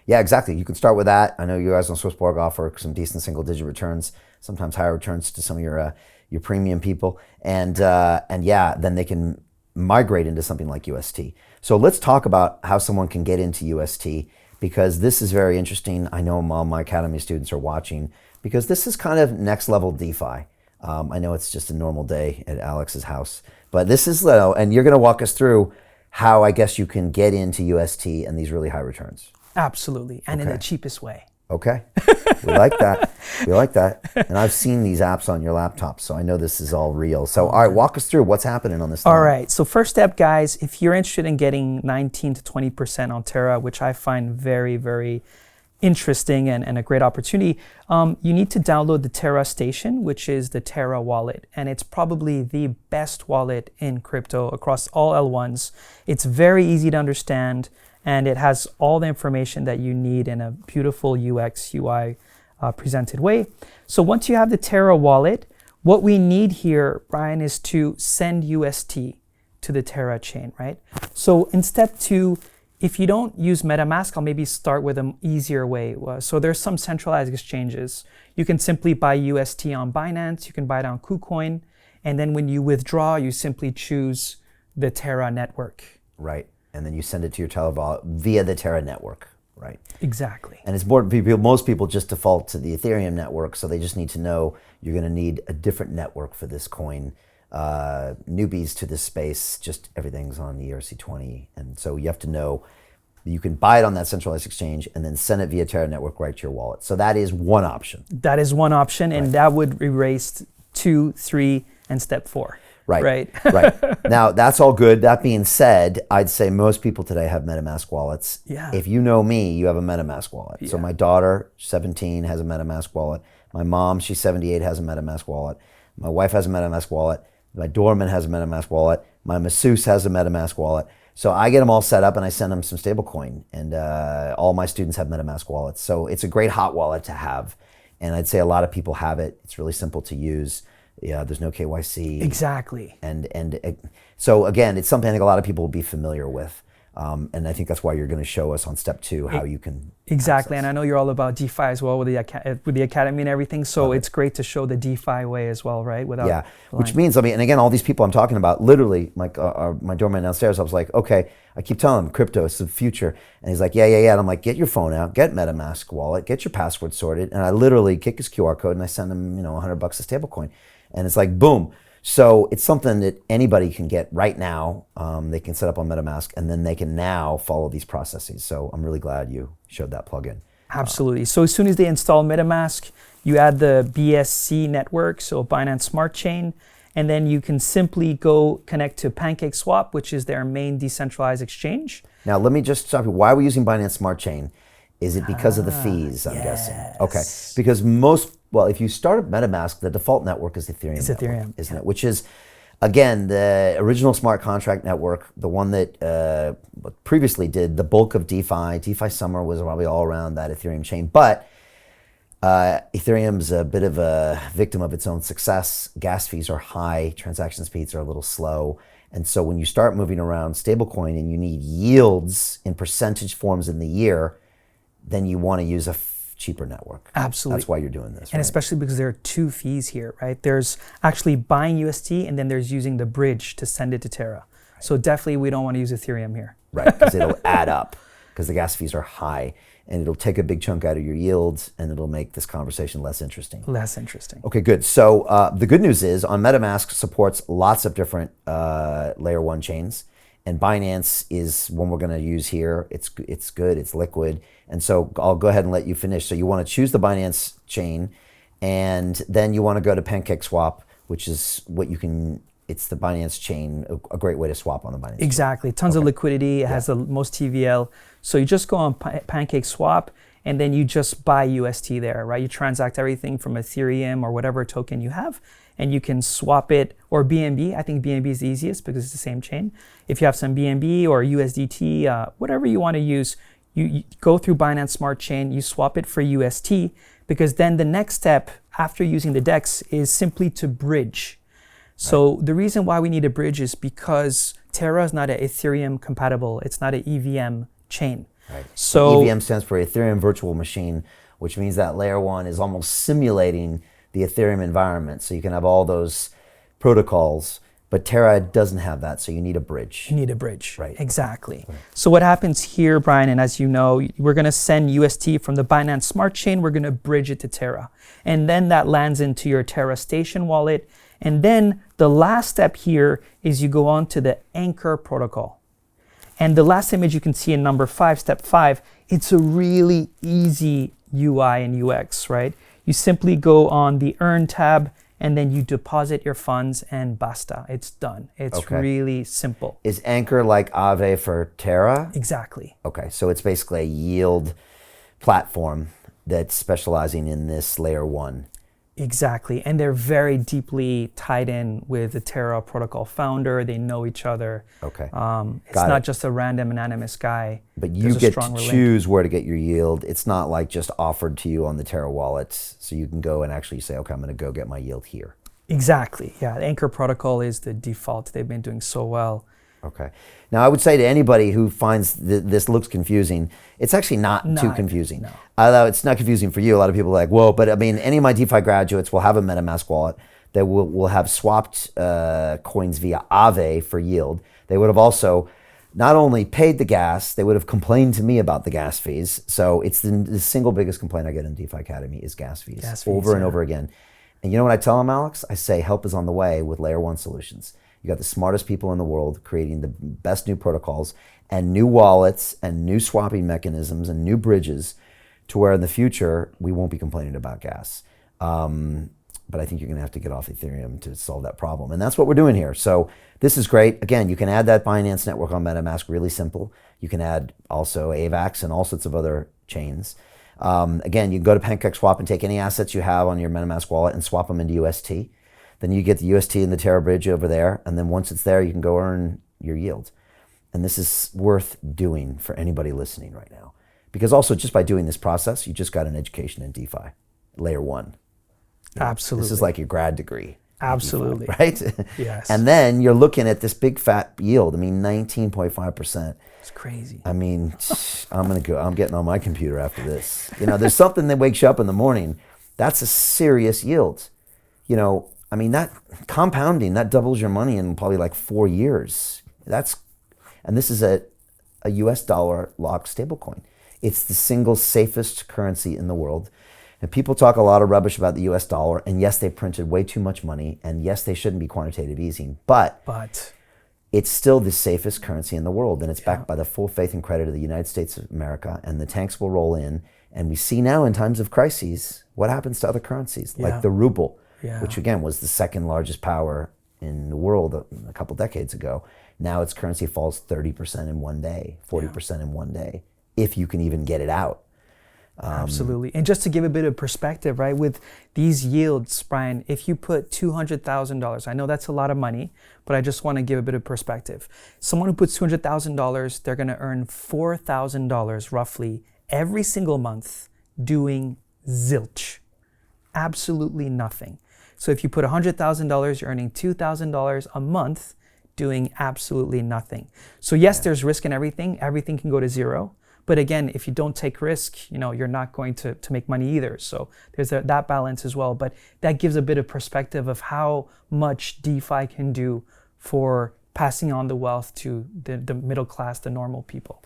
Yeah, exactly. You can start with that. I know you guys on Swissborg offer some decent single-digit returns, sometimes higher returns to some of your premium people, and yeah, then they can migrate into something like UST. So let's talk about how someone can get into UST, because this is very interesting. I know all my Academy students are watching because this is kind of next level DeFi. I know it's just a normal day at Alex's house, but this is, and you're going to walk us through how I guess you can get into UST and these really high returns. Absolutely, and in the cheapest way. Okay, we like that. We like that. And I've seen these apps on your laptop, so I know this is all real. So, all right, walk us through what's happening on this line. All right, so first step, guys, if you're interested in getting 19 to 20% on Terra, which I find very, very interesting and a great opportunity, you need to download the Terra Station, which is the Terra wallet. And it's probably the best wallet in crypto across all L1s. It's very easy to understand, and it has all the information that you need in a beautiful UX, UI presented way. So once you have the Terra wallet, what we need here, Brian, is to send UST to the Terra chain, right? So in step 2, if you don't use MetaMask, I'll maybe start with an easier way. So there's some centralized exchanges. You can simply buy UST on Binance, you can buy it on KuCoin, and then when you withdraw, you simply choose the Terra network. Right. And then you send it to your Televault via the Terra network, right? Exactly. And it's more people. Most people just default to the Ethereum network, so they just need to know you're going to need a different network for this coin. Newbies to this space, just everything's on the ERC20, and so you have to know you can buy it on that centralized exchange and then send it via Terra network right to your wallet. So that is one option. That is one option, and that would erase 2, 3, and step 4. Right. Now, that's all good. That being said, I'd say most people today have MetaMask wallets. Yeah. If you know me, you have a MetaMask wallet. Yeah. So my daughter, 17, has a MetaMask wallet. My mom, she's 78, has a MetaMask wallet. My wife has a MetaMask wallet. My doorman has a MetaMask wallet. My masseuse has a MetaMask wallet. So I get them all set up and I send them some stablecoin. And all my students have MetaMask wallets. So it's a great hot wallet to have. And I'd say a lot of people have it. It's really simple to use. Yeah, there's no KYC. Exactly. And so again, it's something I think a lot of people will be familiar with. And I think that's why you're going to show us on step 2 how you can exactly. access. And I know you're all about DeFi as well with the academy and everything. So it's great to show the DeFi way as well, right? Without which means, I mean, and again, all these people I'm talking about, literally, like my doorman downstairs, I was like, okay, I keep telling him crypto is the future, and he's like, yeah. And I'm like, get your phone out, get MetaMask wallet, get your password sorted, and I literally kick his QR code and I send him, $100 a stablecoin. And it's like, boom. So it's something that anybody can get right now. They can set up on MetaMask, and then they can now follow these processes. So I'm really glad you showed that plugin. Absolutely. So as soon as they install MetaMask, you add the BSC network, so Binance Smart Chain, and then you can simply go connect to PancakeSwap, which is their main decentralized exchange. Now, let me just stop you. Why are we using Binance Smart Chain? Is it because of the fees, I'm guessing? Okay. Because if you start at MetaMask, the default network is Ethereum. It's network, Ethereum. Isn't it? Which is, again, the original smart contract network, the one that previously did the bulk of DeFi. DeFi Summer was probably all around that Ethereum chain. But Ethereum's a bit of a victim of its own success. Gas fees are high. Transaction speeds are a little slow. And so when you start moving around stablecoin and you need yields in percentage forms in the year, then you want to use a cheaper network. Absolutely. That's why you're doing this. And especially because there are 2 fees here, right? There's actually buying UST, and then there's using the bridge to send it to Terra. Right. So definitely we don't want to use Ethereum here. Right, because it'll add up, because the gas fees are high, and it'll take a big chunk out of your yields, and it'll make this conversation less interesting. Less interesting. Okay, good. So the good news is on MetaMask supports lots of different layer 1 chains. And Binance is one we're going to use here. It's good, it's liquid. And so I'll go ahead and let you finish. So you want to choose the Binance chain, and then you want to go to PancakeSwap, which is it's the Binance chain, a great way to swap on the Binance Exactly. chain. Tons of liquidity. It has the most TVL. So you just go on PancakeSwap, and then you just buy UST there, right? You transact everything from Ethereum or whatever token you have, and you can swap it, or BNB. I think BNB is the easiest because it's the same chain. If you have some BNB or USDT, whatever you want to use, you go through Binance Smart Chain, you swap it for UST, because then the next step after using the DEX is simply to bridge. So the reason why we need a bridge is because Terra is not an Ethereum compatible. It's not an EVM chain. So EVM stands for Ethereum Virtual Machine, which means that layer one is almost simulating the Ethereum environment. So you can have all those protocols, but Terra doesn't have that, so you need a bridge. you need a bridge. Right. Exactly. So what happens here, Brian, and as you know, we're going to send UST from the Binance Smart Chain. We're going to bridge it to Terra. And then that lands into your Terra Station wallet. And then the last step here is you go on to the Anchor protocol. And the last image you can see in number 5, step 5, it's a really easy UI and UX, right? You simply go on the Earn tab, and then you deposit your funds, and basta. It's done. It's really simple. Is Anchor like Aave for Terra? Exactly. Okay, so it's basically a yield platform that's specializing in this layer one. Exactly. And they're very deeply tied in with the Terra protocol founder. They know each other. Okay. It's not just a random anonymous guy. But you get to choose where to get your yield. It's not like just offered to you on the Terra wallets. So you can go and actually say, okay, I'm going to go get my yield here. Exactly. Yeah. The Anchor protocol is the default. They've been doing so well. Okay. Now, I would say to anybody who finds this looks confusing, it's actually not too confusing. No. Although it's not confusing for you. A lot of people are like, whoa, but I mean, any of my DeFi graduates will have a MetaMask wallet that will have swapped coins via Aave for yield. They would have also not only paid the gas, they would have complained to me about the gas fees. So it's the single biggest complaint I get in DeFi Academy is gas fees over and over again. And you know what I tell them, Alex? I say help is on the way with layer one solutions. You got the smartest people in the world creating the best new protocols and new wallets and new swapping mechanisms and new bridges to where in the future we won't be complaining about gas. But I think you're going to have to get off Ethereum to solve that problem. And that's what we're doing here. So this is great. Again, you can add that Binance network on MetaMask, really simple. You can add also AVAX and all sorts of other chains. Again, you can go to PancakeSwap and take any assets you have on your MetaMask wallet and swap them into UST. Then you get the UST and the Terra bridge over there. And then once it's there, you can go earn your yield. And this is worth doing for anybody listening right now. Because also just by doing this process, you just got an education in DeFi, layer one. Absolutely. This is like your grad degree. Absolutely. DeFi, right? Yes. And then you're looking at this big fat yield. I mean, 19.5%. It's crazy. I mean, I'm getting on my computer after this. You know, there's something that wakes you up in the morning. That's a serious yield. You know, I mean, that compounding, that doubles your money in probably like 4 years. And this is a US dollar locked stablecoin. It's the single safest currency in the world. And people talk a lot of rubbish about the US dollar. And yes, they printed way too much money. And yes, they shouldn't be quantitative easing. But it's still the safest currency in the world. And it's backed by the full faith and credit of the United States of America. And the tanks will roll in. And we see now in times of crises, what happens to other currencies, like the ruble. Which again was the second largest power in the world a couple decades ago. Now its currency falls 30% in one day, 40% in one day, if you can even get it out. Absolutely. And just to give a bit of perspective, right, with these yields, Brian, if you put $200,000, I know that's a lot of money, but I just want to give a bit of perspective. Someone who puts $200,000, they're going to earn $4,000 roughly every single month doing zilch. Absolutely nothing. So if you put $100,000, you're earning $2,000 a month doing absolutely nothing. So yes, there's risk in everything. Everything can go to zero. But again, if you don't take risk, you know, you're not going to make money either. So there's that balance as well. But that gives a bit of perspective of how much DeFi can do for passing on the wealth to the middle class, the normal people.